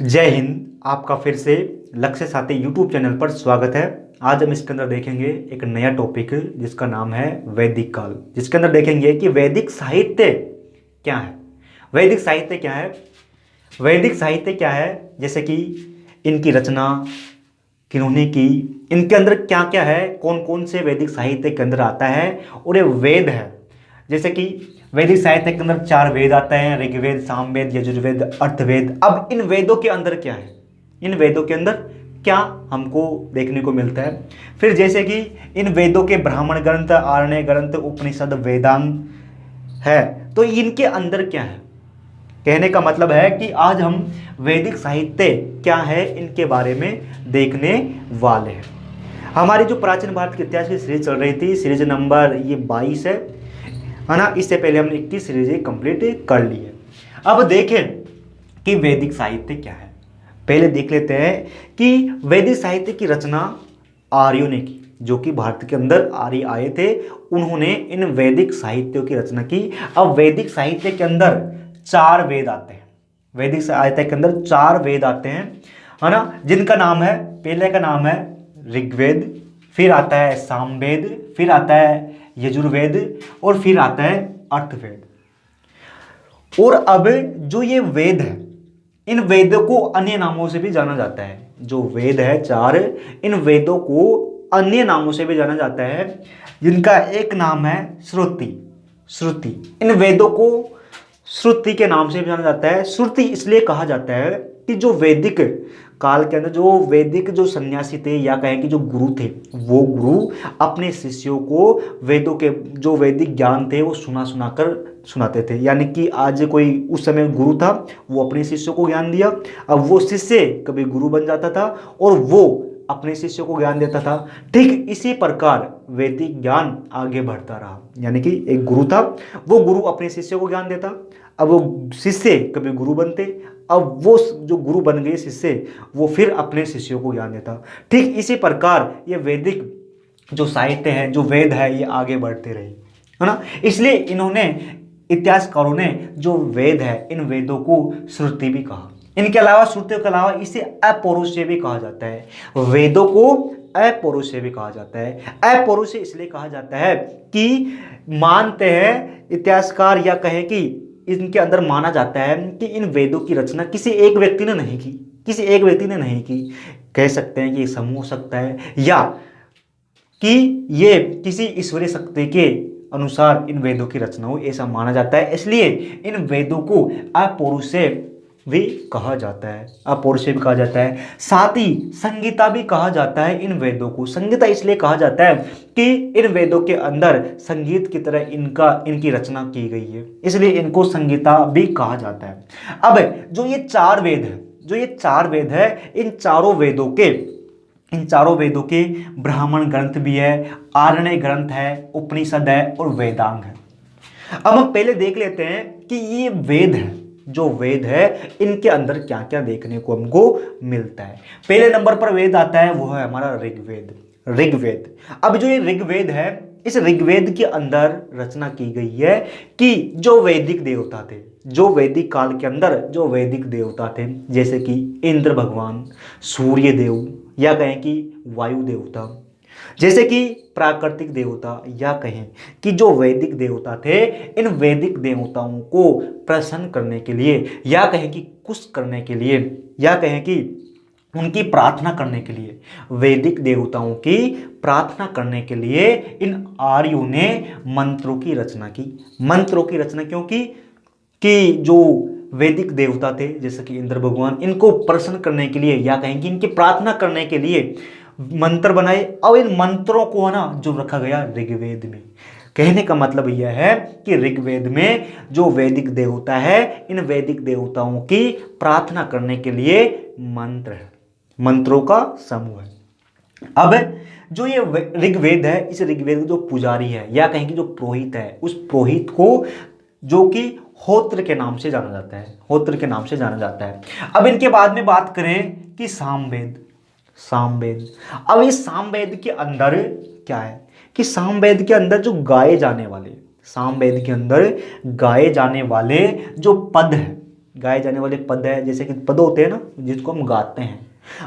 जय हिंद। आपका फिर से लक्ष्य साथी यूट्यूब चैनल पर स्वागत है। आज हम इसके अंदर देखेंगे एक नया टॉपिक जिसका नाम है वैदिक काल, जिसके अंदर देखेंगे कि वैदिक साहित्य क्या है। वैदिक साहित्य क्या है? वैदिक साहित्य क्या है, जैसे कि इनकी रचना किन्होंने की, इनके अंदर क्या क्या है, कौन कौन से वैदिक साहित्य के अंदर आता है, और ये वेद है। जैसे कि वैदिक साहित्य के अंदर 4 वेद आते हैं: ऋग्वेद, सामवेद, यजुर्वेद, अर्थवेद। अब इन वेदों के अंदर क्या है, इन वेदों के अंदर क्या हमको देखने को मिलता है। फिर जैसे कि इन वेदों के ब्राह्मण ग्रंथ, आरण्य ग्रंथ, उपनिषद, वेदांग है, तो इनके अंदर क्या है। कहने का मतलब है कि आज हम वैदिक साहित्य क्या है इनके बारे में देखने वाले हैं। हमारी जो प्राचीन भारत के इतिहास की सीरीज चल रही थी, सीरीज नंबर ये 22 है ना। इससे पहले हमने 21 सीरीज कंप्लीट कर ली है। अब देखें कि वैदिक साहित्य क्या है। पहले देख लेते हैं कि वैदिक साहित्य की रचना आर्यों ने की, जो कि भारत के अंदर आर्य आए थे, उन्होंने इन वैदिक साहित्यों की रचना की। अब वैदिक साहित्य के अंदर 4 वेद आते हैं। वैदिक साहित्य के अंदर 4 वेद आते हैं, है ना, जिनका नाम है, पहले का नाम है ऋग्वेद, फिर आता है सामवेद, फिर आता है यजुर्वेद, और फिर आता है अर्थवेद। और अब जो ये वेद है, इन वेदों को अन्य नामों से भी जाना जाता है। जो वेद है 4, इन वेदों को अन्य नामों से भी जाना जाता है, जिनका एक नाम है श्रुति। श्रुति, इन वेदों को श्रुति के नाम से भी जाना जाता है। श्रुति इसलिए कहा जाता है कि जो वैदिक काल के अंदर जो वैदिक जो सन्यासी थे, या कहें कि जो गुरु थे, वो गुरु अपने शिष्यों को वेदों के जो वैदिक ज्ञान थे वो सुना सुना कर सुनाते थे। यानी कि आज कोई उस समय गुरु था, वो अपने शिष्यों को ज्ञान दिया, अब वो शिष्य कभी गुरु बन जाता था और वो अपने शिष्यों को ज्ञान देता था। ठीक इसी प्रकार वैदिक ज्ञान आगे बढ़ता रहा। यानी कि एक गुरु था, वो गुरु अपने शिष्यों को ज्ञान देता, अब वो शिष्य कभी गुरु बनते, अब वो जो गुरु बन गए शिष्य, वो फिर अपने शिष्यों को ज्ञान देता। ठीक इसी प्रकार ये वैदिक जो साहित्य है, जो वेद है, ये आगे बढ़ते रहे, है ना। इसलिए इन्होंने, इतिहासकारों ने, जो वेद है, इन वेदों को श्रुति भी कहा। इनके अलावा, श्रुतियों के अलावा इसे अपौरुषेय भी कहा जाता है। वेदों को अपौरुषेय भी कहा जाता है। अपौरुषेय इसलिए कहा जाता है कि मानते हैं इतिहासकार, या कहें कि इनके अंदर माना जाता है कि इन वेदों की रचना किसी एक व्यक्ति ने नहीं की, किसी एक व्यक्ति ने नहीं की। कह सकते हैं कि समूह हो सकता है, या कि ये किसी ईश्वरीय शक्ति के अनुसार इन वेदों की रचना हो, ऐसा माना जाता है। इसलिए इन वेदों को अपौरुषेय भी कहा जाता है, अपौरुषेय भी कहा जाता है। साथ ही संगीता भी कहा जाता है इन वेदों को। संगीता इसलिए कहा जाता है कि इन वेदों के अंदर संगीत की तरह इनकी रचना की गई है, इसलिए इनको संगीता भी कहा जाता है। अब जो ये 4 वेद है, जो ये 4 वेद है, इन चारों वेदों के ब्राह्मण ग्रंथ भी है, आरण्य ग्रंथ है, उपनिषद है और वेदांग है। अब हम पहले देख लेते हैं कि ये वेद है, जो वेद है, इनके अंदर क्या क्या देखने को हमको मिलता है। पहले नंबर पर वेद आता है, वो है हमारा ऋग्वेद। ऋग्वेद, अब जो ये ऋग्वेद है, इस ऋग्वेद के अंदर रचना की गई है कि जो वैदिक देवता थे, जो वैदिक काल के अंदर जो वैदिक देवता थे, जैसे कि इंद्र भगवान, सूर्य देव, या कहें कि वायु देवता, जैसे कि प्राकृतिक देवता, या कहें कि जो वैदिक देवता थे, इन वैदिक देवताओं को प्रसन्न करने के लिए, या कहें कि खुश करने के लिए, या कहें कि उनकी प्रार्थना करने के लिए, वैदिक देवताओं की प्रार्थना करने के लिए इन आर्यों ने मंत्रों की रचना की। मंत्रों की रचना क्योंकि कि जो वैदिक देवता थे, जैसे कि इंद्र भगवान, इनको प्रसन्न करने के लिए, या कहें कि इनकी प्रार्थना करने के लिए मंत्र बनाए। और इन मंत्रों को है ना, जो रखा गया ऋग्वेद में। कहने का मतलब यह है कि ऋग्वेद में जो वैदिक देवता है, इन वैदिक देवताओं की प्रार्थना करने के लिए मंत्र है, मंत्रों का समूह है। अब जो ये ऋग्वेद है, इस ऋग्वेद के जो पुजारी है, या कहें कि जो पुरोहित है, उस पुरोहित को जो कि होत्र के नाम से जाना जाता है, होत्र के नाम से जाना जाता है। अब इनके बाद में बात करें कि सामवेद। सामवेद, अब इस सामवेद के अंदर क्या है कि सामवेद के अंदर जो गाए जाने वाले, सामवेद के अंदर गाए जाने वाले जो पद है, गाए जाने वाले पद है, जैसे कि पद होते हैं ना जिसको हम गाते हैं,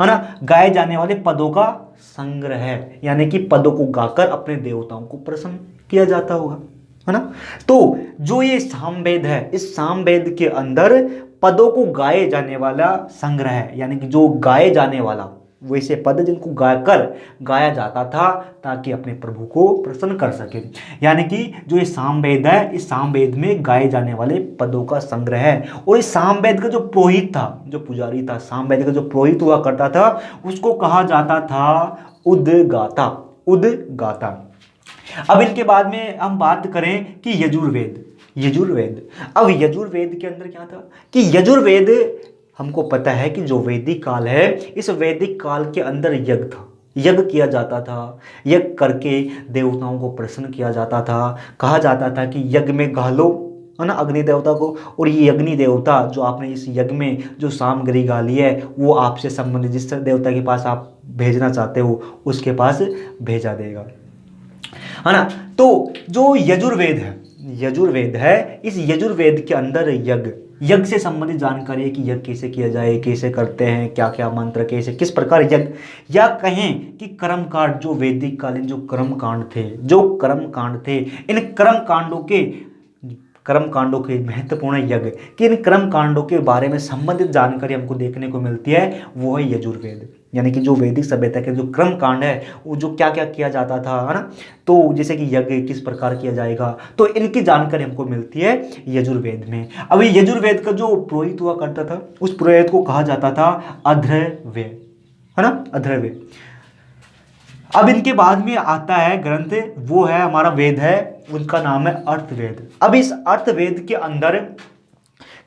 है ना, गाए जाने वाले पदों का संग्रह है, यानी कि पदों को गाकर अपने देवताओं को प्रसन्न किया जाता होगा, है ना। तो जो ये सामवेद है, इस सामवेद के अंदर पदों को गाए जाने वाला संग्रह है, यानी कि जो गाए जाने वाला वैसे पद जिनको गाकर गाया जाता था ताकि अपने प्रभु को प्रसन्न कर सके, यानी कि जो ये सामवेद है, इस सामवेद में गाए जाने वाले पदों का संग्रह है। और इस सामवेद का जो पुरोहित था, जो पुजारी था, सामवेद का जो पुरोहित हुआ करता था, उसको कहा जाता था उद्गाता, उद्गाता। अब इनके बाद में हम बात करें कि यजुर्वेद, यजुर्वेद। अब यजुर्वेद के अंदर क्या था कि यजुर्वेद, हमको पता है कि जो वैदिक काल है, इस वैदिक काल के अंदर यज्ञ था, यज्ञ किया जाता था, यज्ञ करके देवताओं को प्रसन्न किया जाता था। कहा जाता था कि यज्ञ में गालो, है ना, अग्नि देवता को, और ये अग्नि देवता जो आपने इस यज्ञ में जो सामग्री गाली है वो आपसे संबंधित जिस देवता के पास आप भेजना चाहते हो उसके पास भेजा देगा, है ना। तो जो यजुर्वेद है, यजुर्वेद है, इस यजुर्वेद के अंदर यज्ञ, यज्ञ से संबंधित जानकारी है कि यज्ञ कैसे किया जाए, कैसे करते हैं, क्या क्या मंत्र, कैसे किस प्रकार यज्ञ, या कहें कि कर्मकांड, जो वैदिक कालीन जो कर्मकांड थे, जो कर्मकांड थे, इन कर्मकांडों के महत्वपूर्ण यज्ञ कि इन कर्मकांडों के बारे में संबंधित जानकारी हमको देखने को मिलती है, वो है यजुर्वेद। यानी कि जो वैदिक सभ्यता के जो कर्मकांड है, वो जो क्या क्या किया जाता था, है ना, तो जैसे कि यज्ञ किस प्रकार किया जाएगा, तो इनकी जानकारी हमको मिलती है यजुर्वेद में। अब ये यजुर्वेद का जो पुरोहित हुआ करता था, उस पुरोहित को कहा जाता था अध्वर्य, है ना, अध्वर्य। अब इनके बाद में आता है ग्रंथ, वो है हमारा वेद है, उनका नाम है अर्थवेद। अब इस अर्थवेद के अंदर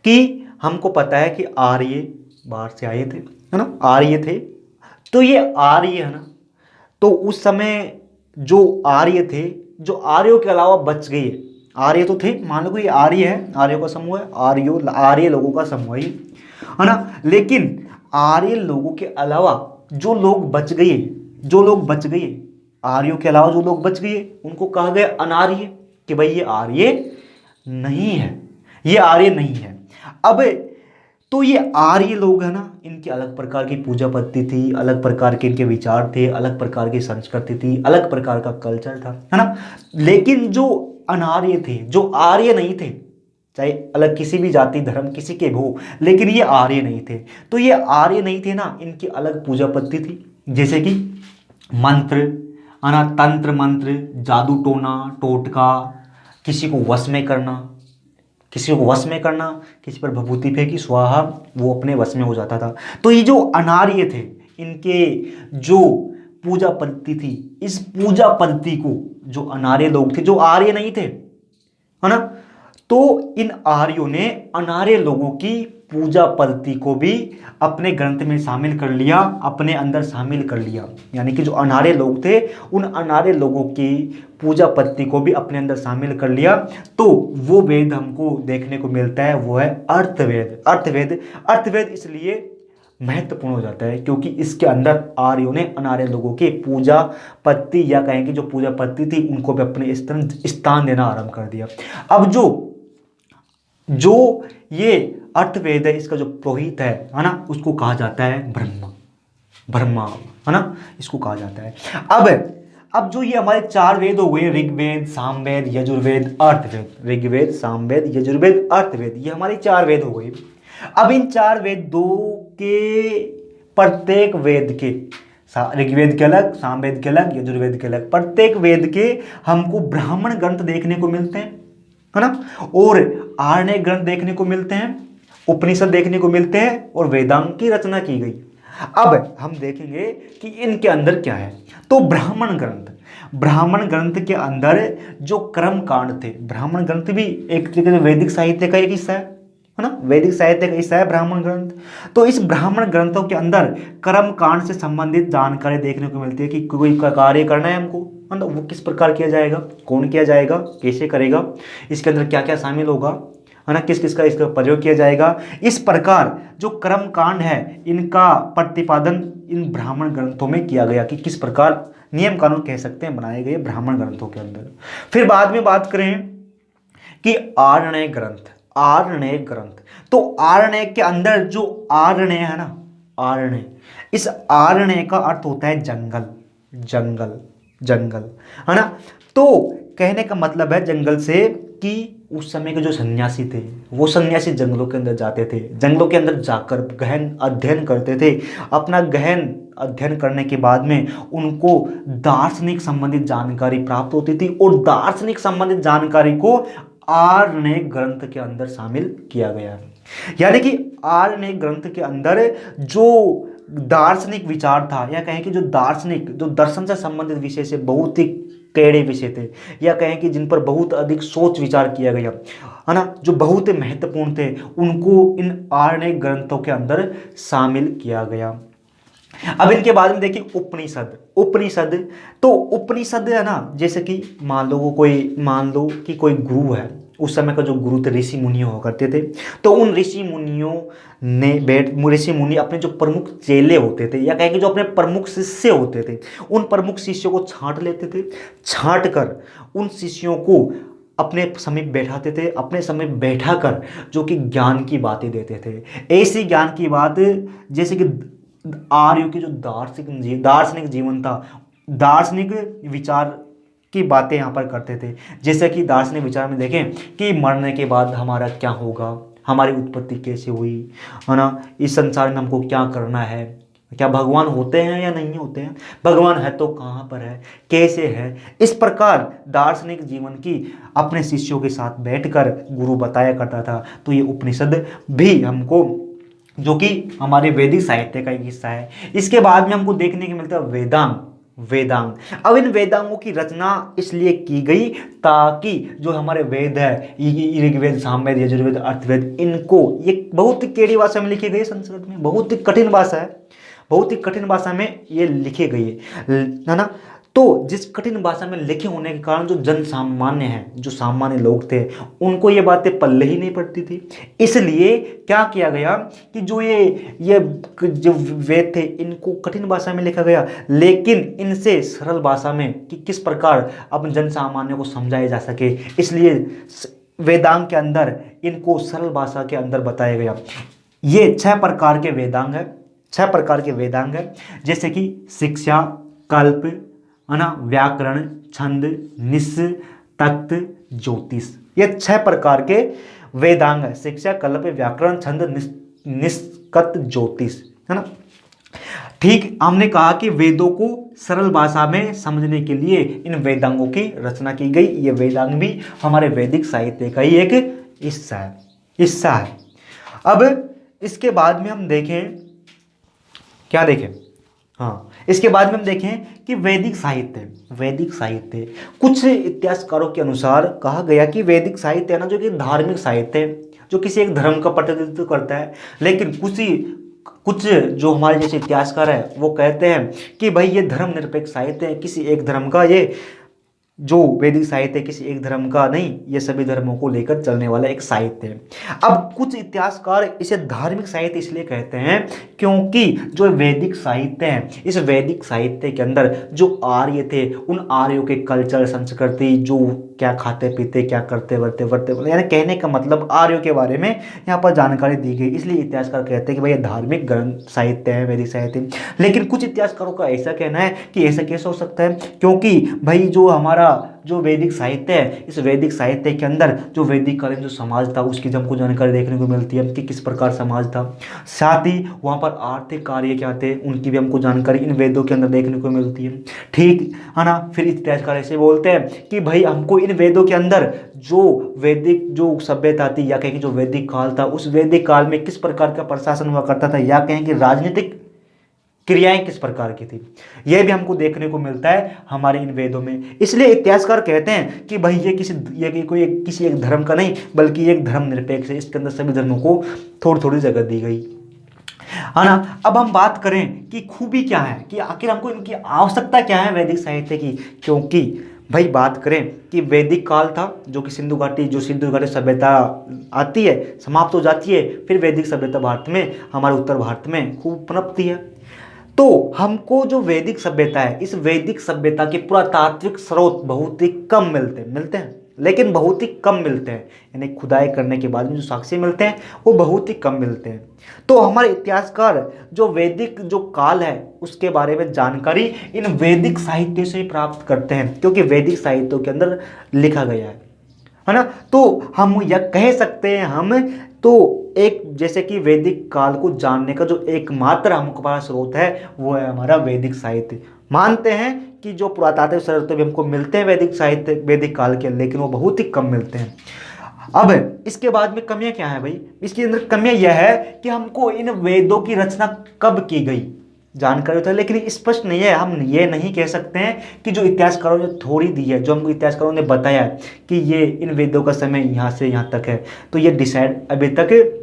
कि हमको पता है कि आर्य बाहर से आए थे, है ना, आर्य थे, तो ये आर्य है ना, तो उस समय जो आर्य थे, जो आर्यों के अलावा बच गए, आर्य तो थे, मान लो कोई आर्य है, आर्यों का समूह है, आर्य लोगों का समूह है ना, लेकिन आर्य लोगों के अलावा जो लोग बच गए, जो लोग बच गए, आर्यों के अलावा जो लोग बच गए उनको कहा गया अनार्य, कि भाई ये आर्य नहीं है, ये आर्य नहीं है। अब तो ये आर्य लोग है ना, इनकी अलग प्रकार की पूजा पद्धति थी, अलग प्रकार के इनके विचार थे, अलग प्रकार की संस्कृति थी, अलग प्रकार का कल्चर था, है ना। लेकिन जो अनार्य थे, जो आर्य नहीं थे, चाहे अलग किसी भी जाति धर्म किसी के हो, लेकिन ये आर्य नहीं थे, तो ये आर्य नहीं थे ना, इनकी अलग पूजा पद्धति थी, जैसे कि मंत्र, है ना, तंत्र मंत्र, जादू टोना टोटका, किसी को वश में करना, किसी को वश में करना, किसी पर भभूति फेंकी स्वाहा, वो अपने वश में हो जाता था। तो ये जो अनार्य थे, इनके जो पूजा पद्धति थी, इस पूजा पद्धति को जो अनार्य लोग थे, जो आर्य नहीं थे, है ना, तो इन आर्यों ने अनार्य लोगों की पूजा पद्धति को भी अपने ग्रंथ में शामिल कर लिया, अपने अंदर शामिल कर लिया। यानी कि जो अनार्य लोग थे, उन अनार्य लोगों की पूजा पद्धति को भी अपने अंदर शामिल कर लिया। तो वो वेद हमको देखने को मिलता है, वो है अर्थवेद। अर्थवेद, अर्थवेद इसलिए महत्वपूर्ण हो जाता है क्योंकि इसके अंदर आर्यों ने अनार्य लोगों की पूजा पद्धति, या कहेंगे जो पूजा पद्धति थी, उनको भी अपने स्थान देना आरंभ कर दिया। अब जो ये अर्थवेद है, इसका जो पुरोहित है ना, उसको कहा जाता है ब्रह्मा, ब्रह्मा, है ना, इसको कहा जाता है। अब जो ये हमारे चार वेद हो गए, ऋग्वेद, सामवेद, यजुर्वेद, अर्थवेद, ऋग्वेद, सामवेद, यजुर्वेद, अर्थवेद, ये हमारे चार वेद हो गए। अब इन चार वेदों के प्रत्येक वेद के, ऋग्वेद के अलग, सामवेद के अलग, यजुर्वेद के अलग, प्रत्येक वेद के हमको ब्राह्मण ग्रंथ देखने को मिलते हैं, है ना, और आर्य ग्रंथ देखने को मिलते हैं, उपनिषद देखने को मिलते हैं, और वेदांग की रचना की गई। अब हम देखेंगे कि इनके अंदर क्या है। तो ब्राह्मण ग्रंथ, ब्राह्मण ग्रंथ के अंदर जो कर्म कांड थे, ब्राह्मण ग्रंथ भी एक तरीके से वैदिक साहित्य का एक हिस्सा है ना, वैदिक साहित्य का हिस्सा है ब्राह्मण ग्रंथ। तो इस ब्राह्मण ग्रंथों के अंदर कर्म कांड से संबंधित जानकारी देखने को मिलती है कि कोई कार्य करना है हमको, मतलब वो किस प्रकार किया जाएगा, कौन किया जाएगा, कैसे करेगा, इसके अंदर क्या क्या शामिल होगा, है ना, किस किस का इसका प्रयोग किया जाएगा। इस प्रकार जो कर्म कांड है, इनका प्रतिपादन इन ब्राह्मण ग्रंथों में किया गया कि किस प्रकार नियम कानून कह सकते हैं बनाए गए ब्राह्मण ग्रंथों के अंदर। फिर बाद में बात करें कि आर्य ग्रंथ, आर्णय ग्रंथ। तो आर्णय के अंदर जो आर्णय है ना, आर्णय, इस आर्णय का अर्थ होता है जंगल, जंगल, जंगल, है ना। तो कहने का मतलब है जंगल से कि उस समय के जो सन्यासी थे, वो सन्यासी जंगलों के अंदर जाते थे, जंगलों के अंदर जाकर गहन अध्ययन करते थे। अपना गहन अध्ययन करने के बाद में उनको दार्शनिक संबंधित जानकारी प्राप्त होती थी, और दार्शनिक संबंधित जानकारी को आर्णय ग्रंथ के अंदर शामिल किया गया। यानी कि आर्णय ग्रंथ के अंदर जो दार्शनिक विचार था, या कहें कि जो दार्शनिक, जो दर्शन से संबंधित विषय से बहुत ही टेढ़े विषय थे, या कहें कि जिन पर बहुत अधिक सोच विचार किया गया, है ना, जो बहुत महत्वपूर्ण थे, उनको इन आर्णय ग्रंथों के अंदर शामिल किया गया। अब इनके बाद में देखिए उपनिषद। उपनिषद, तो उपनिषद है ना, जैसे कि मान लो कि कोई गुरु है, उस समय का जो गुरु थे, ऋषि मुनि हुआ करते थे, तो उन ऋषि मुनियों ने ऋषि मुनि अपने जो प्रमुख चेले होते थे, या कहें कि जो अपने प्रमुख शिष्य होते थे, उन प्रमुख शिष्यों को छांट लेते थे, छांट कर उन शिष्यों को अपने समीप बैठाते थे, अपने समीप बैठाकर जो कि ज्ञान की बातें देते थे। ऐसी ज्ञान की बात, जैसे कि आर्यों की जो दार्शनिक जीवन था, दार्शनिक विचार की बातें यहाँ पर करते थे। जैसे कि दार्शनिक विचार में देखें कि मरने के बाद हमारा क्या होगा, हमारी उत्पत्ति कैसे हुई, है ना, इस संसार में हमको क्या करना है, क्या भगवान होते हैं या नहीं होते हैं, भगवान है तो कहाँ पर है, कैसे है। इस प्रकार दार्शनिक जीवन की अपने शिष्यों के साथ बैठकर गुरु बताया करता था। तो ये उपनिषद भी हमको, जो कि हमारे वैदिक साहित्य का एक हिस्सा है। इसके बाद में हमको देखने को मिलता है वेदांग। वेदांग, अब इन वेदांगों की रचना इसलिए की गई ताकि जो हमारे वेद है, ऋग्वेद, सामवेद, यजुर्वेद, अर्थवेद, इनको ये बहुत ही टेढ़ी भाषा में लिखी गई है, संस्कृत में बहुत ही कठिन भाषा है, बहुत ही कठिन भाषा में ये लिखे गई है ना। तो जिस कठिन भाषा में लिखे होने के कारण जो जन सामान्य हैं, जो सामान्य लोग थे, उनको ये बातें पल्ले ही नहीं पड़ती थी। इसलिए क्या किया गया कि जो ये जो वेद थे, इनको कठिन भाषा में लिखा गया, लेकिन इनसे सरल भाषा में कि किस प्रकार अपने जन सामान्य को समझाया जा सके, इसलिए वेदांग के अंदर इनको सरल भाषा के अंदर बताया गया। ये 6 प्रकार के वेदांग है, 6 प्रकार के वेदांग है, जैसे कि शिक्षा, कल्प, है ना, व्याकरण, छंद, निस, तत्व, ज्योतिष। ये 6 प्रकार के वेदांग है, शिक्षा, कल्प, व्याकरण, छंद, निष्कत, ज्योतिष, है ना। ठीक, हमने कहा कि वेदों को सरल भाषा में समझने के लिए इन वेदांगों की रचना की गई। ये वेदांग भी हमारे वैदिक साहित्य का ही एक हिस्सा है। अब इसके बाद में हम देखें, क्या देखें, हाँ, इसके बाद में हम देखें कि वैदिक साहित्य कुछ इतिहासकारों के अनुसार कहा गया कि वैदिक साहित्य है ना, जो कि धार्मिक साहित्य है, जो किसी एक धर्म का प्रतिनिधित्व करता है। लेकिन कुछ जो हमारे जैसे इतिहासकार है, वो कहते हैं कि भाई ये धर्मनिरपेक्ष साहित्य है, किसी एक धर्म का, ये जो वैदिक साहित्य है किसी एक धर्म का नहीं, ये सभी धर्मों को लेकर चलने वाला एक साहित्य है। अब कुछ इतिहासकार इसे धार्मिक साहित्य इसलिए कहते हैं क्योंकि जो वैदिक साहित्य है, इस वैदिक साहित्य के अंदर जो आर्य थे, उन आर्यों के कल्चर, संस्कृति, जो क्या खाते पीते, क्या करते वर्ते, यानी कहने का मतलब आर्यों के बारे में यहाँ पर जानकारी दी गई। इसलिए इतिहासकार कहते हैं कि भाई ये धार्मिक ग्रंथ साहित्य है, वैदिक साहित्य। लेकिन कुछ इतिहासकारों का ऐसा कहना है कि ऐसा कैसे हो सकता है, क्योंकि भाई जो हमारा जो वैदिक साहित्य है, इस वैदिक साहित्य के अंदर जो वैदिक कालीन जो समाज था, उसकी हमको जानकारी देखने को मिलती है कि किस प्रकार समाज था। साथ ही वहाँ पर आर्थिक कार्य क्या थे, उनकी भी हमको जानकारी इन वेदों के अंदर देखने को मिलती है। ठीक है ना। फिर इतिहासकार ऐसे बोलते हैं कि भाई हमको इन वेदों के अंदर जो वैदिक जो सभ्यता थी, या कहें कि जो वैदिक काल था, उस वैदिक काल में किस प्रकार का प्रशासन हुआ करता था, या कहें कि राजनीतिक क्रियाएं किस प्रकार की थी, यह भी हमको देखने को मिलता है हमारे इन वेदों में। इसलिए इतिहासकार कहते हैं कि भाई ये किसी एक धर्म का नहीं, बल्कि एक धर्म निरपेक्ष है, इसके अंदर सभी धर्मों को थोड़ी थोड़ी जगह दी गई, है ना। अब हम बात करें कि खूबी क्या है, कि आखिर हमको इनकी आवश्यकता क्या है वैदिक साहित्य की, क्योंकि भाई बात करें कि वैदिक काल था, जो कि सिंधु घाटी सभ्यता आती है, समाप्त हो जाती है, फिर वैदिक सभ्यता भारत में, हमारे उत्तर भारत में खूब पनपती है। तो हमको जो वैदिक सभ्यता है, इस वैदिक सभ्यता के पुरातात्विक स्रोत बहुत ही कम मिलते हैं, लेकिन बहुत ही कम मिलते हैं, यानी खुदाई करने के बाद में जो साक्ष्य मिलते हैं वो बहुत ही कम मिलते हैं। तो हमारे इतिहासकार जो वैदिक जो काल है उसके बारे में जानकारी इन वैदिक साहित्य से ही प्राप्त करते हैं, क्योंकि वैदिक साहित्यों के अंदर लिखा गया है ना। तो हम यह कह सकते हैं हम तो एक जैसे कि वैदिक काल को जानने का जो एकमात्र हमको पास स्रोत है वो है हमारा वैदिक साहित्य। मानते हैं कि जो पुरातात्विक स्रोत भी हमको मिलते हैं वैदिक साहित्य वैदिक काल के, लेकिन वो बहुत ही कम मिलते हैं। अब इसके बाद में कमियां क्या है भाई, इसके अंदर कमियां यह है कि हमको इन वेदों की रचना कब की गई जानकारी होता है, लेकिन स्पष्ट नहीं है। हम ये नहीं कह सकते हैं कि जो इतिहासकारों ने थोड़ी दी है, जो हमको इतिहासकारों ने बताया है कि ये इन वेदों का समय यहाँ से यहाँ तक है, तो ये डिसाइड अभी तक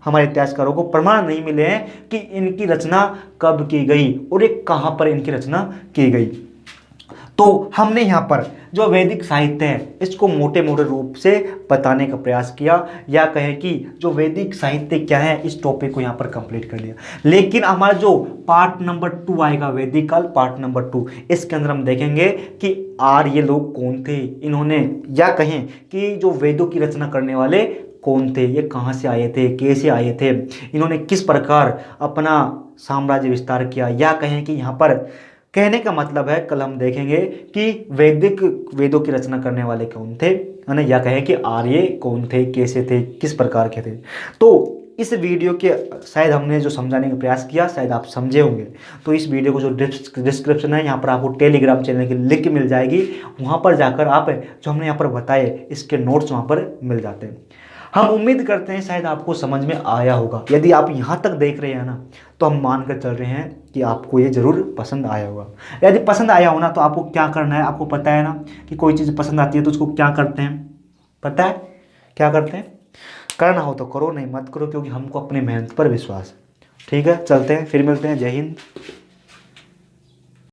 हमारे इतिहासकारों को प्रमाण नहीं मिले हैं कि इनकी रचना कब की गई और ये कहाँ पर इनकी रचना की गई। तो हमने यहाँ पर जो वैदिक साहित्य है इसको मोटे मोटे रूप से बताने का प्रयास किया, या कहें कि जो वैदिक साहित्य क्या है इस टॉपिक को यहाँ पर कंप्लीट कर लिया। लेकिन हमारा जो पार्ट नंबर 2 आएगा वैदिक काल पार्ट नंबर 2, इसके अंदर हम देखेंगे कि ये लोग कौन थे, इन्होंने या कहें कि जो वेदों की रचना करने वाले कौन थे, ये कहाँ से आए थे, कैसे आए थे, इन्होंने किस प्रकार अपना साम्राज्य विस्तार किया, या कहें कि यहाँ पर कहने का मतलब है कल हम देखेंगे कि वैदिक वेदों की रचना करने वाले कौन थे, है ना, या कहें कि आर्य कौन थे, कैसे थे, किस प्रकार के थे। तो इस वीडियो के शायद हमने जो समझाने का प्रयास किया शायद आप समझे होंगे। तो इस वीडियो को जो डिस्क्रिप्शन है यहाँ पर आपको टेलीग्राम चैनल की लिंक मिल जाएगी, वहाँ पर जाकर आप जो हमने यहाँ पर बताए इसके नोट्स वहाँ पर मिल जाते हैं। हम उम्मीद करते हैं शायद आपको समझ में आया होगा। यदि आप यहाँ तक देख रहे हैं ना तो हम मान कर चल रहे हैं कि आपको ये ज़रूर पसंद आया होगा। यदि पसंद आया हो ना तो आपको क्या करना है, आपको पता है ना कि कोई चीज़ पसंद आती है तो उसको क्या करते हैं, पता है क्या करते हैं? करना हो तो करो, नहीं मत करो, क्योंकि हमको अपनी मेहनत पर विश्वास है। ठीक है, चलते हैं, फिर मिलते हैं। जय हिंद।